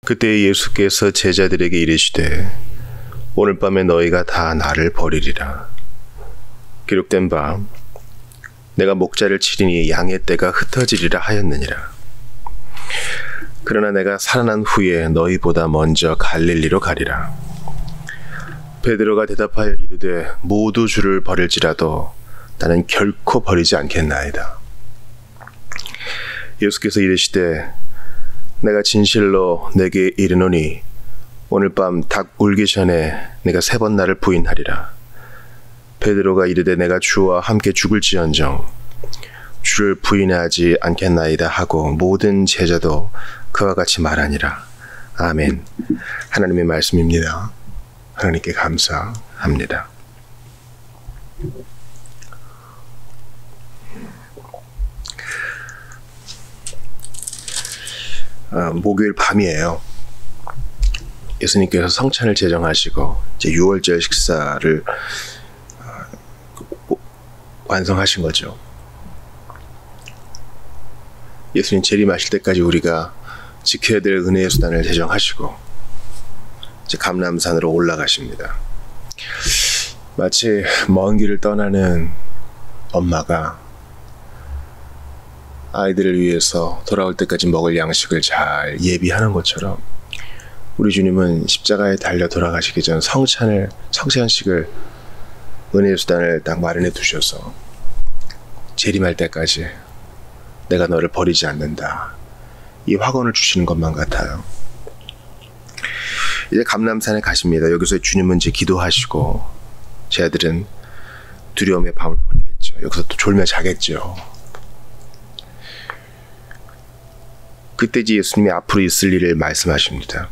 그때 예수께서 제자들에게 이르시되 오늘 밤에 너희가 다 나를 버리리라. 기록된 바 내가 목자를 치리니 양의 떼가 흩어지리라 하였느니라. 그러나 내가 살아난 후에 너희보다 먼저 갈릴리로 가리라. 베드로가 대답하여 이르되 모두 주를 버릴지라도 나는 결코 버리지 않겠나이다. 예수께서 이르시되 내가 진실로 내게 이르노니 오늘 밤 닭 울기 전에 내가 3번 나를 부인하리라. 베드로가 이르되 내가 주와 함께 죽을지언정 주를 부인하지 않겠나이다 하고 모든 제자도 그와 같이 말하니라. 아멘. 하나님의 말씀입니다. 하나님께 감사합니다. 목요일 밤이에요. 예수님께서 성찬을 제정하시고 이제 유월절 식사를 완성하신 거죠. 예수님 재림하실 때까지 우리가 지켜야 될 은혜의 수단을 제정하시고 이제 감람산으로 올라가십니다. 마치 먼 길을 떠나는 엄마가 아이들을 위해서 돌아올 때까지 먹을 양식을 잘 예비하는 것처럼 우리 주님은 십자가에 달려 돌아가시기 전 성찬식을 은혜의 수단을 딱 마련해 두셔서 재림할 때까지 내가 너를 버리지 않는다, 이 확언을 주시는 것만 같아요. 이제 감람산에 가십니다. 여기서 주님은 이제 기도하시고 제자들은 두려움의 밤을 보내겠죠. 여기서 또 졸며 자겠죠. 그때 이제 예수님이 앞으로 있을 일을 말씀하십니다.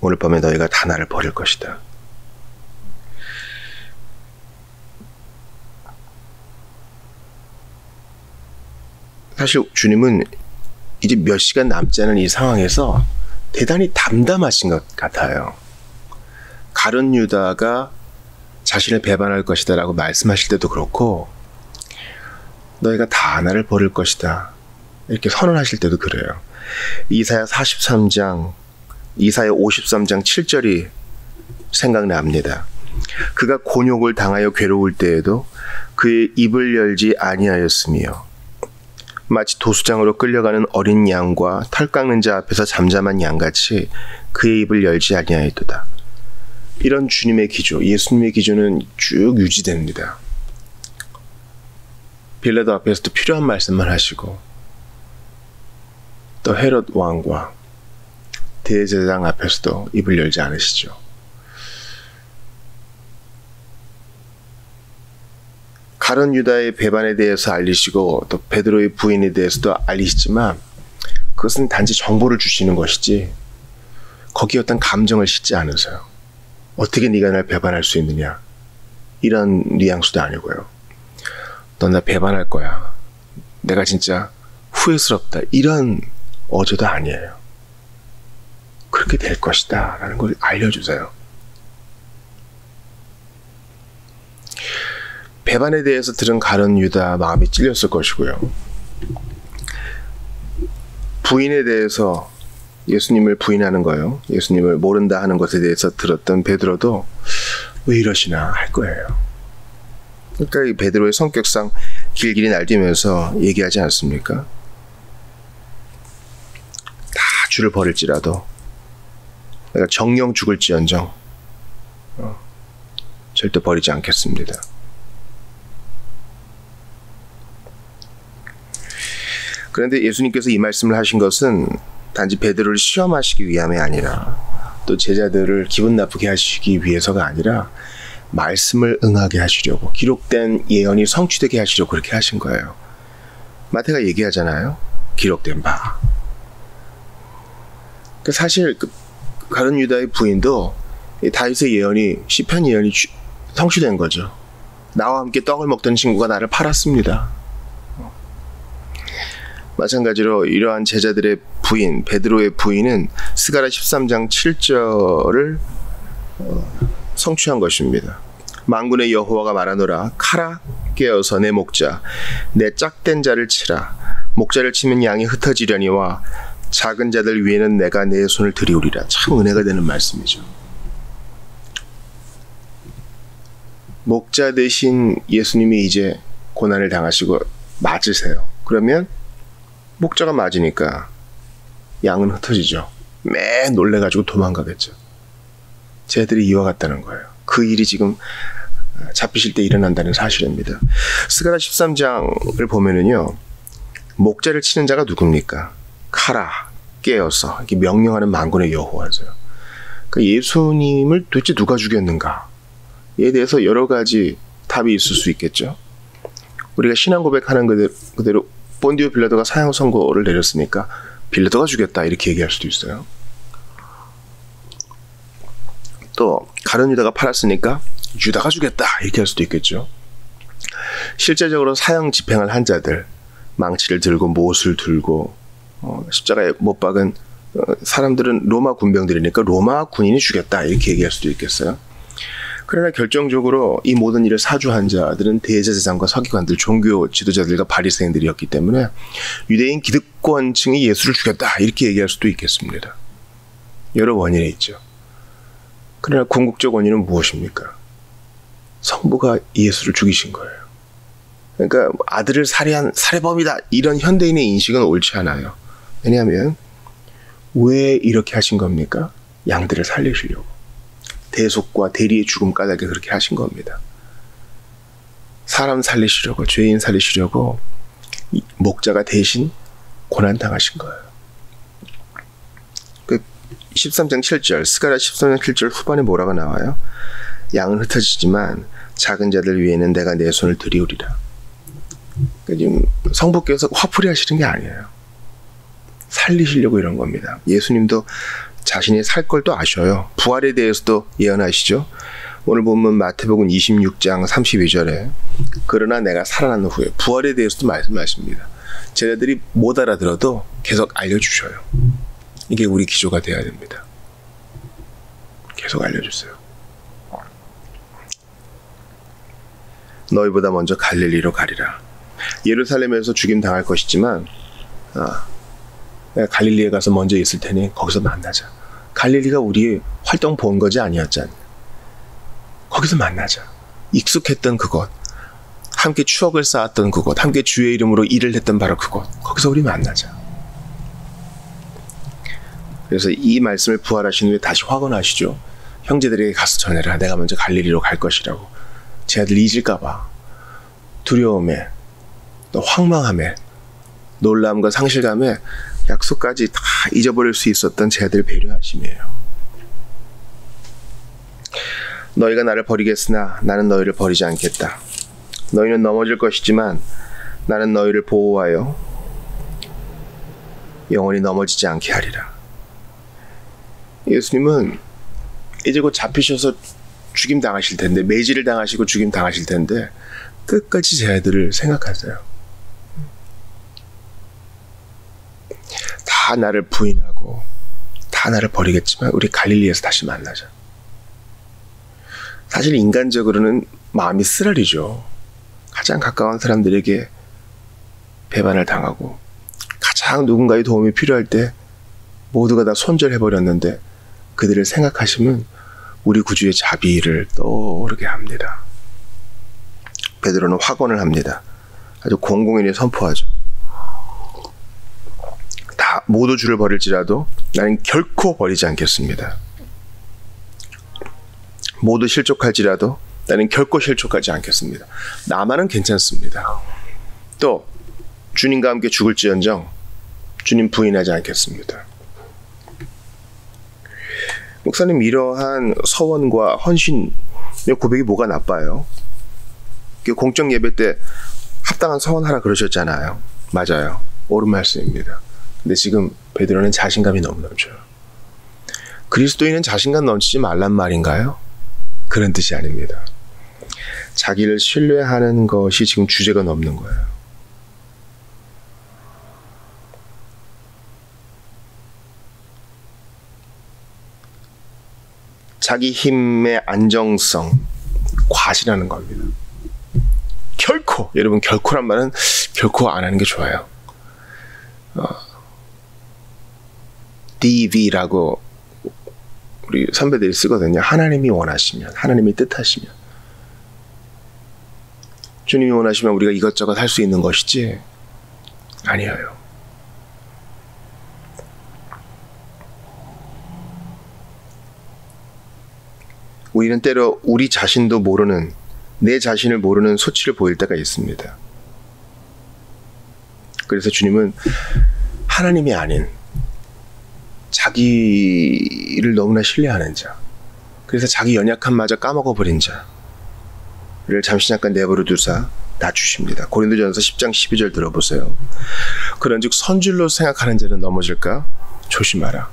오늘 밤에 너희가 다 나를 버릴 것이다. 사실 주님은 이제 몇 시간 남지 않은 이 상황에서 대단히 담담하신 것 같아요. 가룟 유다가 자신을 배반할 것이다 라고 말씀하실 때도 그렇고 너희가 다 나를 버릴 것이다 이렇게 선언하실 때도 그래요. 이사야 53장 7절이 생각납니다. 그가 곤욕을 당하여 괴로울 때에도 그의 입을 열지 아니하였으며 마치 도수장으로 끌려가는 어린 양과 털 깎는 자 앞에서 잠잠한 양같이 그의 입을 열지 아니하였도다. 이런 주님의 기조, 예수님의 기조는 쭉 유지됩니다. 빌라도 앞에서도 필요한 말씀만 하시고 또 헤롯 왕과 대제사장 앞에서도 입을 열지 않으시죠. 가룟 유다의 배반에 대해서 알리시고 또 베드로의 부인에 대해서도 알리시지만 그것은 단지 정보를 주시는 것이지 거기에 어떤 감정을 싣지 않으세요. 어떻게 네가 날 배반할 수 있느냐 이런 뉘앙스도 아니고요. 넌 나 배반할 거야. 내가 진짜 후회스럽다 이런 어조도 아니에요. 그렇게 될 것이다 라는 걸 알려주세요. 배반에 대해서 들은 가룟 유다 마음이 찔렸을 것이고요. 부인에 대해서 예수님을 부인하는 거예요. 예수님을 모른다 하는 것에 대해서 들었던 베드로도 왜 이러시나 할 거예요. 그러니까 이 베드로의 성격상 길길이 날뛰면서 얘기하지 않습니까? 다 주를 버릴지라도 내가 정령 죽을지언정 절대 버리지 않겠습니다. 그런데 예수님께서 이 말씀을 하신 것은 단지 베드로를 시험하시기 위함이 아니라 또 제자들을 기분 나쁘게 하시기 위해서가 아니라 말씀을 응하게 하시려고 기록된 예언이 성취되게 하시려고 그렇게 하신 거예요. 마태가 얘기하잖아요. 기록된 바. 사실 가룟 유다의 부인도 다윗의 예언이 시편 예언이 성취된 거죠. 나와 함께 떡을 먹던 친구가 나를 팔았습니다. 마찬가지로 이러한 제자들의 부인 베드로의 부인은 스가랴 13장 7절을 성취한 것입니다. 만군의 여호와가 말하노라 카라 깨어서 내 목자 내 짝된 자를 치라 목자를 치면 양이 흩어지려니와 작은 자들 위에는 내가 내 손을 들이우리라. 참 은혜가 되는 말씀이죠. 목자 대신 예수님이 이제 고난을 당하시고 맞으세요. 그러면 목자가 맞으니까 양은 흩어지죠. 매 놀래가지고 도망가겠죠. 쟤들이 이와 같다는 거예요. 그 일이 지금 잡히실 때 일어난다는 사실입니다. 스가랴 13장을 보면은요, 목자를 치는 자가 누굽니까? 가라, 깨어서, 이렇게 명령하는 만군의 여호와죠. 그러니까 예수님을 도대체 누가 죽였는가에 대해서 여러 가지 답이 있을 수 있겠죠. 우리가 신앙 고백하는 그대로 본디오 빌라도가 사형 선고를 내렸으니까 빌라도가 죽였다 이렇게 얘기할 수도 있어요. 또 가룟 유다가 팔았으니까 유다가 죽였다 이렇게 할 수도 있겠죠. 실제적으로 사형 집행을 한 자들, 망치를 들고 못을 들고 십자가에 못 박은 사람들은 로마 군병들이니까 로마 군인이 죽였다 이렇게 얘기할 수도 있겠어요. 그러나 결정적으로 이 모든 일을 사주한 자들은 대제사장과 서기관들, 종교 지도자들과 바리새인들이었기 때문에 유대인 기득권층이 예수를 죽였다 이렇게 얘기할 수도 있겠습니다. 여러 원인이 있죠. 그러나 궁극적 원인은 무엇입니까? 성부가 예수를 죽이신 거예요. 그러니까 아들을 살해한 살해범이다 이런 현대인의 인식은 옳지 않아요. 왜냐하면 왜 이렇게 하신 겁니까? 양들을 살리시려고. 대속과 대리의 죽음 까닭에 그렇게 하신 겁니다. 사람 살리시려고, 죄인 살리시려고 목자가 대신 고난당하신 거예요. 13장 7절, 스가랴 13장 7절 후반에 뭐라고 나와요? 양은 흩어지지만 작은 자들 위에는 내가 내 손을 들이우리라. 그러니까 지금 성부께서 화풀이 하시는 게 아니에요. 살리시려고 이런 겁니다. 예수님도 자신이 살 걸 또 아셔요. 부활에 대해서도 예언하시죠. 오늘 보면 마태복음 26장 32절에 그러나 내가 살아난 후에 부활에 대해서도 말씀하십니다. 제자들이 못 알아들어도 계속 알려주셔요. 이게 우리 기조가 돼야 됩니다. 계속 알려주세요. 너희보다 먼저 갈릴리로 가리라. 예루살렘에서 죽임 당할 것이지만 내가 갈릴리에 가서 먼저 있을 테니 거기서 만나자. 갈릴리가 우리의 활동 본거지 아니었잖아. 거기서 만나자. 익숙했던 그곳, 함께 추억을 쌓았던 그곳, 함께 주의 이름으로 일을 했던 바로 그곳, 거기서 우리 만나자. 그래서 이 말씀을 부활하신 후에 다시 확언하시죠. 형제들에게 가서 전해라. 내가 먼저 갈릴리로 갈 것이라고. 제 아들 잊을까봐 두려움에 또 황망함에 놀람과 상실감에 약속까지 다 잊어버릴 수 있었던 제 아들 배려하심이에요. 너희가 나를 버리겠으나 나는 너희를 버리지 않겠다. 너희는 넘어질 것이지만 나는 너희를 보호하여 영원히 넘어지지 않게 하리라. 예수님은 이제 곧 잡히셔서 죽임 당하실 텐데, 매질을 당하시고 죽임 당하실 텐데 끝까지 제 아들을 생각하세요. 다 나를 부인하고 다 나를 버리겠지만 우리 갈릴리에서 다시 만나자. 사실 인간적으로는 마음이 쓰라리죠. 가장 가까운 사람들에게 배반을 당하고 가장 누군가의 도움이 필요할 때 모두가 다 손절해버렸는데 그들을 생각하시면 우리 구주의 자비를 떠오르게 합니다. 베드로는 확언을 합니다. 아주 공공연히 선포하죠. 다 모두 주를 버릴지라도 나는 결코 버리지 않겠습니다. 모두 실족할지라도 나는 결코 실족하지 않겠습니다. 나만은 괜찮습니다. 또 주님과 함께 죽을지언정 주님 부인하지 않겠습니다. 목사님, 이러한 서원과 헌신의 고백이 뭐가 나빠요? 공적 예배 때 합당한 서원하라 그러셨잖아요. 맞아요. 옳은 말씀입니다. 근데 지금 베드로는 자신감이 너무 넘쳐요. 그리스도인은 자신감 넘치지 말란 말인가요? 그런 뜻이 아닙니다. 자기를 신뢰하는 것이 지금 주제가 넘는 거예요. 자기 힘의 안정성, 과신하는 겁니다. 결코, 여러분, 결코란 말은 결코 안 하는 게 좋아요. DV라고 우리 선배들이 쓰거든요. 하나님이 원하시면, 하나님이 뜻하시면. 주님이 원하시면 우리가 이것저것 할 수 있는 것이지 아니에요. 우리는 때로 우리 자신도 모르는, 내 자신을 모르는 소치를 보일 때가 있습니다. 그래서 주님은 하나님이 아닌 자기를 너무나 신뢰하는 자, 그래서 자기 연약함마저 까먹어버린 자를 잠시 잠깐 내버려 두사 낮추십니다. 고린도전서 10장 12절 들어보세요. 그런즉 선줄로 생각하는 자는 넘어질까 조심하라.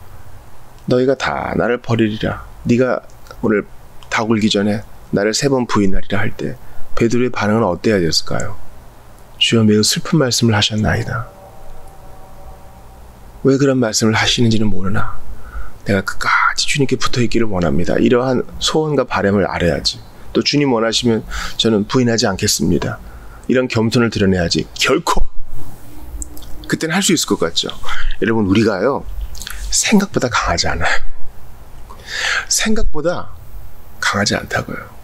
너희가 다 나를 버리리라. 네가 오늘 다 굴기 전에 나를 3번 부인하리라 할 때 베드로의 반응은 어때야 됐을까요? 주여 매우 슬픈 말씀을 하셨나이다. 왜 그런 말씀을 하시는지는 모르나 내가 끝까지 주님께 붙어있기를 원합니다. 이러한 소원과 바람을 알아야지. 또 주님 원하시면 저는 부인하지 않겠습니다. 이런 겸손을 드러내야지. 결코 그때는 할 수 있을 것 같죠. 여러분, 우리가요 생각보다 강하지 않아요. 생각보다 강하지 않다고요.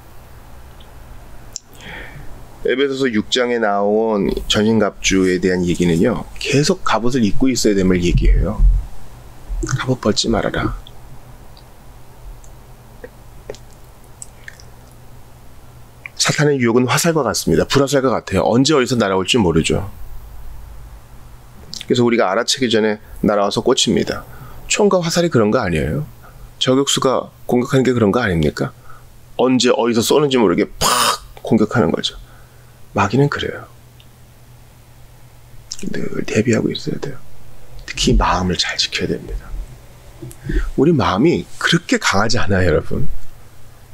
에베소서 6장에 나온 전신갑주에 대한 얘기는요, 계속 갑옷을 입고 있어야 됨을 얘기해요. 갑옷 벗지 말아라. 사탄의 유혹은 화살과 같습니다. 불화살과 같아요. 언제 어디서 날아올지 모르죠. 그래서 우리가 알아채기 전에 날아와서 꽂힙니다. 총과 화살이 그런 거 아니에요? 저격수가 공격하는 게 그런 거 아닙니까? 언제 어디서 쏘는지 모르게 팍 공격하는 거죠. 마귀는 그래요. 늘 대비하고 있어야 돼요. 특히 마음을 잘 지켜야 됩니다. 우리 마음이 그렇게 강하지 않아요, 여러분.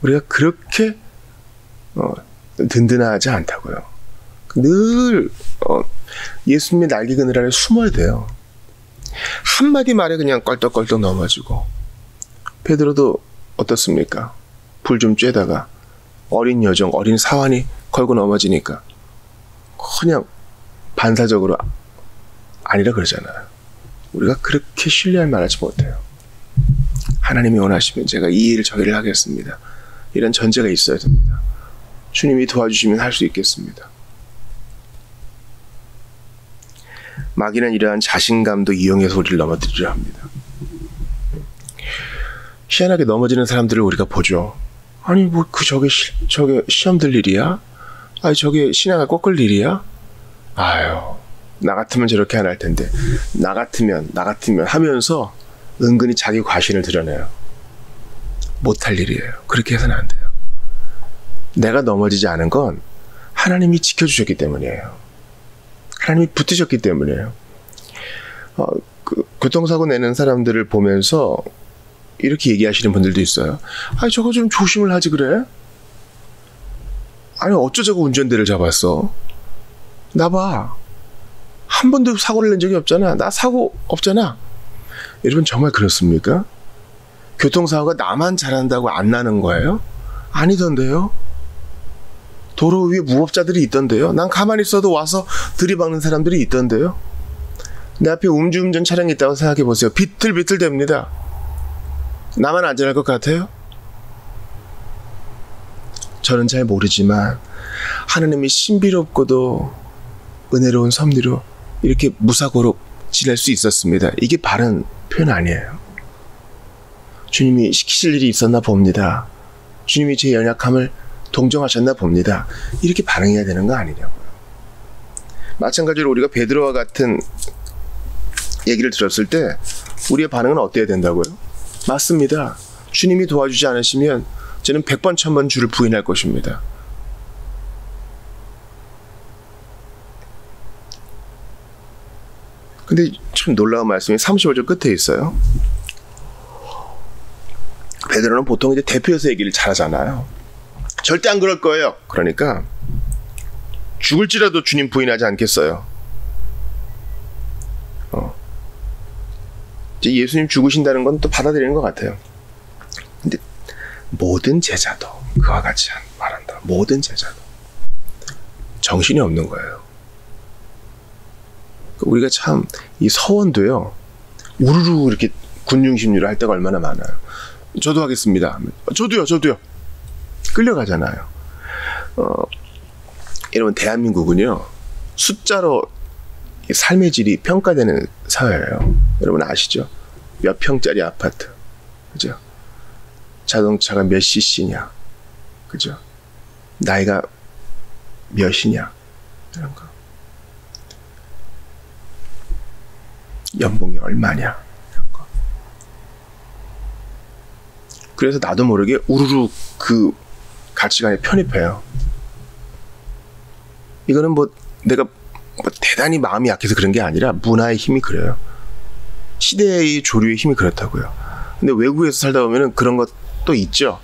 우리가 그렇게 든든하지 않다고요. 늘 예수님의 날개 그늘 안에 숨어야 돼요. 한마디 말에 그냥 껄떡껄떡 넘어지고. 베드로도 어떻습니까? 불 좀 쬐다가 어린 여종, 어린 사환이 걸고 넘어지니까 그냥 반사적으로 아니라 그러잖아요. 우리가 그렇게 신뢰할 만하지 못해요. 하나님이 원하시면 제가 이 일 저 일을 하겠습니다. 이런 전제가 있어야 됩니다. 주님이 도와주시면 할 수 있겠습니다. 마귀는 이러한 자신감도 이용해서 우리를 넘어뜨리려 합니다. 희한하게 넘어지는 사람들을 우리가 보죠. 아니 뭐 저게 시험 들 일이야? 아니 저게 신앙을 꺾을 일이야? 아유, 나 같으면 저렇게 안 할 텐데. 나 같으면 하면서 은근히 자기 과신을 드러내요. 못할 일이에요. 그렇게 해서는 안 돼요. 내가 넘어지지 않은 건 하나님이 지켜주셨기 때문이에요. 하나님이 붙으셨기 때문이에요. 교통사고 내는 사람들을 보면서 이렇게 얘기하시는 분들도 있어요. 아니 저거 좀 조심을 하지 그래? 아니 어쩌자고 운전대를 잡았어? 나 봐. 한 번도 사고를 낸 적이 없잖아. 나 사고 없잖아. 여러분 정말 그렇습니까? 교통사고가 나만 잘한다고 안 나는 거예요? 아니던데요. 도로 위에 무법자들이 있던데요. 난 가만히 있어도 와서 들이박는 사람들이 있던데요. 내 앞에 음주운전 차량이 있다고 생각해 보세요. 비틀비틀 됩니다. 나만 안전할 것 같아요? 저는 잘 모르지만 하나님이 신비롭고도 은혜로운 섭리로 이렇게 무사고로 지낼 수 있었습니다. 이게 바른 표현 아니에요. 주님이 시키실 일이 있었나 봅니다. 주님이 제 연약함을 동정하셨나 봅니다. 이렇게 반응해야 되는 거 아니냐고요. 마찬가지로 우리가 베드로와 같은 얘기를 들었을 때 우리의 반응은 어때야 된다고요? 맞습니다. 주님이 도와주지 않으시면 저는 100번 1000번 주를 부인할 것입니다. 근데 참 놀라운 말씀이 35절 끝에 있어요. 베드로는 보통 이제 대표해서 얘기를 잘하잖아요. 절대 안 그럴 거예요. 그러니까 죽을지라도 주님 부인하지 않겠어요. 이제 예수님 죽으신다는 건 또 받아들이는 것 같아요. 근데 모든 제자도 그와 같이 말한다. 모든 제자도 정신이 없는 거예요. 우리가 참 이 서원도요 우르르 이렇게 군중심리를 할 때가 얼마나 많아요. 저도 하겠습니다. 저도요. 끌려가잖아요. 여러분, 대한민국은요, 숫자로 삶의 질이 평가되는 사회예요. 여러분 아시죠? 몇 평짜리 아파트, 그죠? 자동차가 몇 cc냐, 그죠? 나이가 몇이냐, 이런 거. 연봉이 얼마냐, 이런 거. 그래서 나도 모르게 우르르 그 가치관에 편입해요. 이거는 뭐 내가 대단히 마음이 약해서 그런 게 아니라 문화의 힘이 그래요. 시대의 조류의 힘이 그렇다고요. 근데 외국에서 살다 보면은 그런 것도 있죠.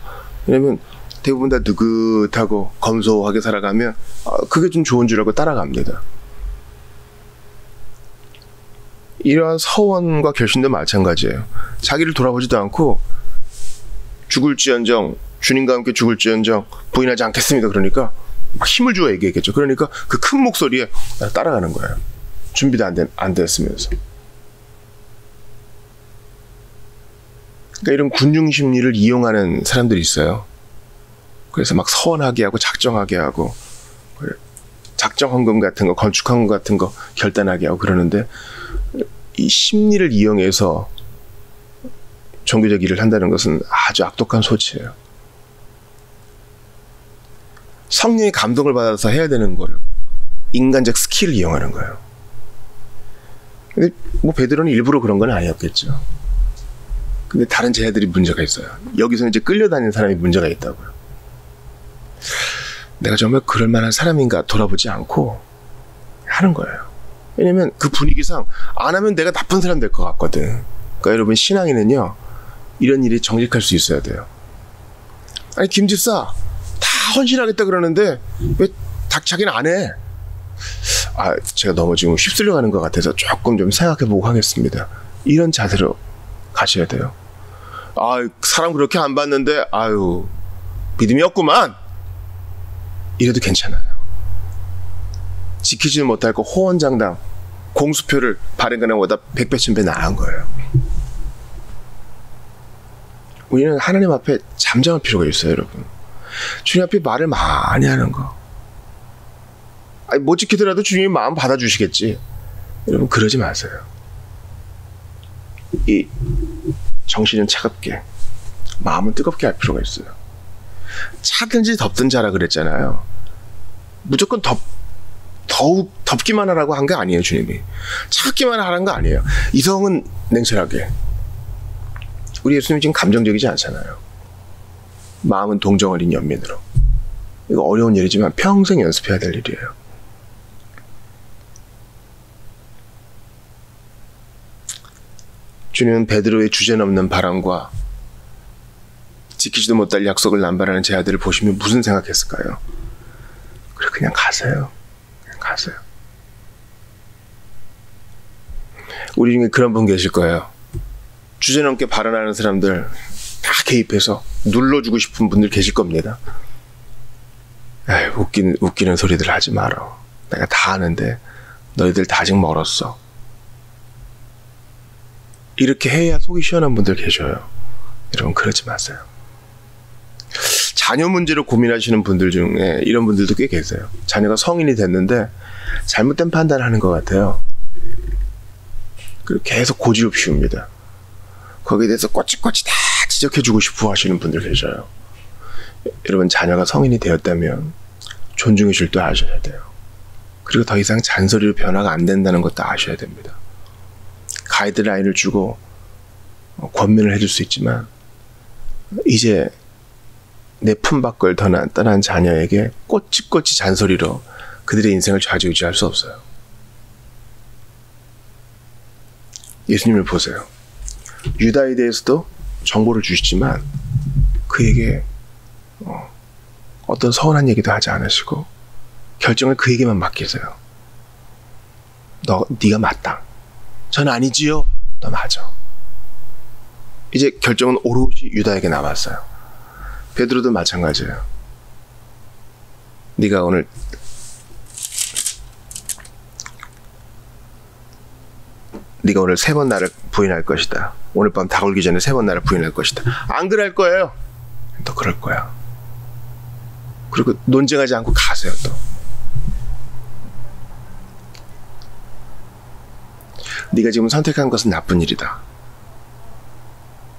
왜냐면 대부분 다 느긋하고 검소하게 살아가면 그게 좀 좋은 줄 알고 따라갑니다. 이러한 서원과 결심도 마찬가지예요. 자기를 돌아보지도 않고 죽을지언정, 주님과 함께 죽을지언정 부인하지 않겠습니다. 그러니까 막 힘을 주어 얘기했겠죠. 그러니까 그 큰 목소리에 따라가는 거예요. 준비도 안 됐으면서. 그러니까 이런 군중 심리를 이용하는 사람들이 있어요. 그래서 막 서원하게 하고 작정하게 하고 작정 헌금 같은 거, 건축 헌금 같은 거 결단하게 하고 그러는데, 이 심리를 이용해서 종교적 일을 한다는 것은 아주 악독한 소치예요. 성령의 감동을 받아서 해야 되는 거를 인간적 스킬을 이용하는 거예요. 근데 뭐 베드로는 일부러 그런 건 아니었겠죠. 근데 다른 제자들이 문제가 있어요. 여기서는 이제 끌려다니는 사람이 문제가 있다고요. 내가 정말 그럴 만한 사람인가 돌아보지 않고 하는 거예요. 왜냐면 그 분위기상 안 하면 내가 나쁜 사람 될 것 같거든. 그러니까 여러분, 신앙인은요, 이런 일이 정직할 수 있어야 돼요. 아니, 김 집사 다 헌신하겠다 그러는데 왜 자기는 안 해? 제가 너무 지금 휩쓸려 가는 것 같아서 조금 좀 생각해보고 하겠습니다. 이런 자세로 가셔야 돼요. 사람 그렇게 안 봤는데 믿음이 없구만, 이래도 괜찮아요. 지키지는 못할 거 호언장담 공수표를 발행하는 것보다 100배 1000배 나은 거예요. 우리는 하나님 앞에 잠잠할 필요가 있어요. 여러분, 주님 앞에 말을 많이 하는 거. 못 지키더라도 주님이 마음 받아주시겠지. 여러분, 그러지 마세요. 이 정신은 차갑게, 마음은 뜨겁게 할 필요가 있어요. 차든지 덥든지 하라 그랬잖아요. 무조건 더욱 덥기만 하라고 한 게 아니에요. 주님이 차갑기만 하라는 거 아니에요. 이성은 냉철하게. 우리 예수님이 지금 감정적이지 않잖아요. 마음은 동정 어린 연민으로. 이거 어려운 일이지만 평생 연습해야 될 일이에요. 주님은 베드로의 주제넘는 바람과 지키지도 못할 약속을 남발하는 제 아들을 보시면 무슨 생각했을까요? 그래, 그냥 가세요. 그냥 가세요. 우리 중에 그런 분 계실 거예요. 주제넘게 발언하는 사람들 다 개입해서 눌러주고 싶은 분들 계실 겁니다. 웃기는 소리들 하지 마라. 내가 다 아는데 너희들 다 아직 멀었어. 이렇게 해야 속이 시원한 분들 계셔요. 여러분, 그러지 마세요. 자녀 문제로 고민하시는 분들 중에 이런 분들도 꽤 계세요. 자녀가 성인이 됐는데 잘못된 판단을 하는 것 같아요. 그리고 계속 고집을 피웁니다. 거기에 대해서 꼬치꼬치 다 지적해주고 싶어 하시는 분들 계셔요. 여러분, 자녀가 성인이 되었다면 존중해 줄 줄 아셔야 돼요. 그리고 더 이상 잔소리로 변화가 안 된다는 것도 아셔야 됩니다. 가이드라인을 주고 권면을 해줄 수 있지만, 이제 내 품밖을 떠난 자녀에게 꼬치꼬치 잔소리로 그들의 인생을 좌지우지할 수 없어요. 예수님을 보세요. 유다에 대해서도 정보를 주시지만 그에게 어떤 서운한 얘기도 하지 않으시고 결정을 그에게만 맡기세요. 네가 맞다. 전 아니지요. 너 맞아. 이제 결정은 오롯이 유다에게 남았어요. 베드로도 마찬가지예요. 네가 오늘 네가 오늘 3번 나를 부인할 것이다. 오늘 밤 다 걸기 전에 3번 나를 부인할 것이다. 안 그럴 거예요. 또 그럴 거야. 그리고 논쟁하지 않고 가세요. 또 네가 지금 선택한 것은 나쁜 일이다.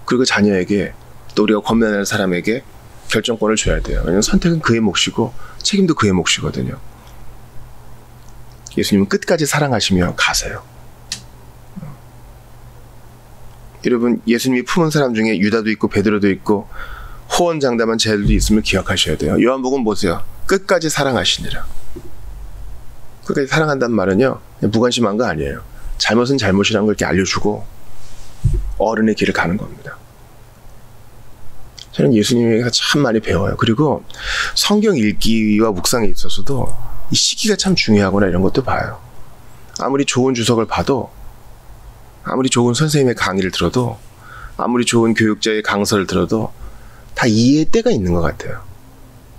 그리고 자녀에게 또 우리가 권면하는 사람에게 결정권을 줘야 돼요. 왜냐하면 선택은 그의 몫이고 책임도 그의 몫이거든요. 예수님은 끝까지 사랑하시며 가세요. 여러분, 예수님이 품은 사람 중에 유다도 있고 베드로도 있고 호언장담한 제자들도 있음을 기억하셔야 돼요. 요한복음 보세요. 끝까지 사랑하시니라. 끝까지 사랑한다는 말은요, 무관심한 거 아니에요. 잘못은 잘못이라는 걸 이렇게 알려주고 어른의 길을 가는 겁니다. 저는 예수님에게서 참 많이 배워요. 그리고 성경 읽기와 묵상에 있어서도 이 시기가 참 중요하구나 이런 것도 봐요. 아무리 좋은 주석을 봐도, 아무리 좋은 선생님의 강의를 들어도, 아무리 좋은 교육자의 강서를 들어도 다 이해의 때가 있는 것 같아요.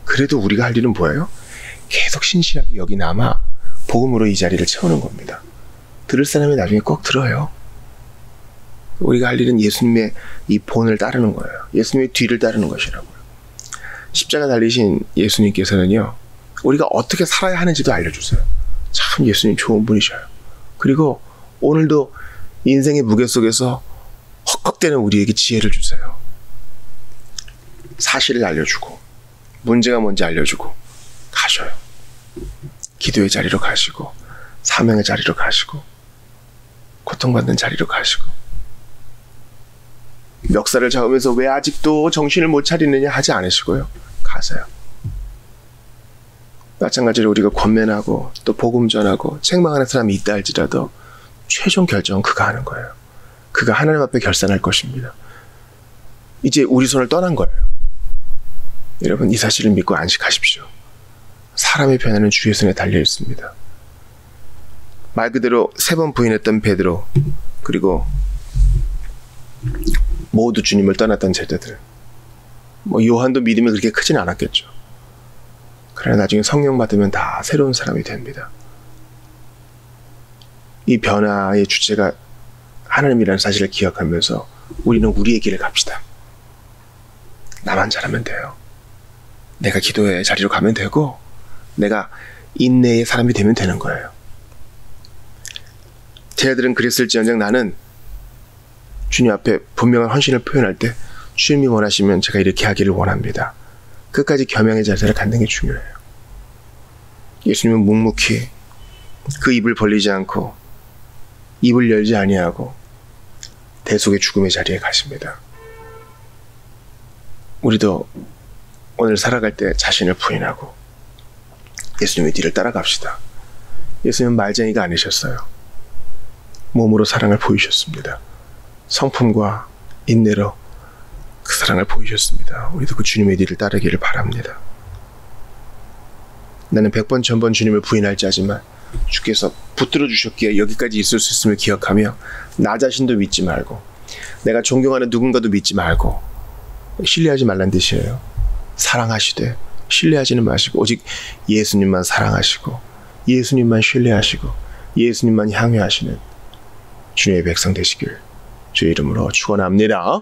그래도 우리가 할 일은 뭐예요? 계속 신실하게 여기 남아 복음으로 이 자리를 채우는 겁니다. 들을 사람이 나중에 꼭 들어요. 우리가 할 일은 예수님의 이 본을 따르는 거예요. 예수님의 뒤를 따르는 것이라고요. 십자가 달리신 예수님께서는요, 우리가 어떻게 살아야 하는지도 알려주세요. 참 예수님 좋은 분이셔요. 그리고 오늘도 인생의 무게 속에서 헉헉대는 우리에게 지혜를 주세요. 사실을 알려주고 문제가 뭔지 알려주고 가셔요. 기도의 자리로 가시고 사명의 자리로 가시고 고통받는 자리로 가시고 멱살을 잡으면서 왜 아직도 정신을 못 차리느냐 하지 않으시고요. 가세요. 마찬가지로 우리가 권면하고 또 복음 전하고 책망하는 사람이 있다 할지라도 최종 결정은 그가 하는 거예요. 그가 하나님 앞에 결산할 것입니다. 이제 우리 손을 떠난 거예요. 여러분, 이 사실을 믿고 안식하십시오. 사람의 변화는 주의 손에 달려 있습니다. 말 그대로 3번 부인했던 베드로, 그리고 모두 주님을 떠났던 제자들, 요한도 믿음이 그렇게 크진 않았겠죠. 그러나 나중에 성령 받으면 다 새로운 사람이 됩니다. 이 변화의 주체가 하나님이라는 사실을 기억하면서 우리는 우리의 길을 갑시다. 나만 잘하면 돼요. 내가 기도의 자리로 가면 되고 내가 인내의 사람이 되면 되는 거예요. 제자들은 그랬을지언정 나는 주님 앞에 분명한 헌신을 표현할 때 주님이 원하시면 제가 이렇게 하기를 원합니다. 끝까지 겸양의 자세를 갖는 게 중요해요. 예수님은 묵묵히 그 입을 벌리지 않고 입을 열지 아니하고 대속의 죽음의 자리에 가십니다. 우리도 오늘 살아갈 때 자신을 부인하고 예수님의 뒤를 따라갑시다. 예수님은 말쟁이가 아니셨어요. 몸으로 사랑을 보이셨습니다. 성품과 인내로 그 사랑을 보이셨습니다. 우리도 그 주님의 뒤를 따르기를 바랍니다. 나는 100번 1000번 주님을 부인할지 하지만 주께서 붙들어 주셨기에 여기까지 있을 수 있음을 기억하며 나 자신도 믿지 말고 내가 존경하는 누군가도 믿지 말고, 신뢰하지 말란 뜻이에요. 사랑하시되 신뢰하지는 마시고 오직 예수님만 사랑하시고 예수님만 신뢰하시고 예수님만 향유하시는 주님의 백성 되시길 주의 이름으로 축원합니다.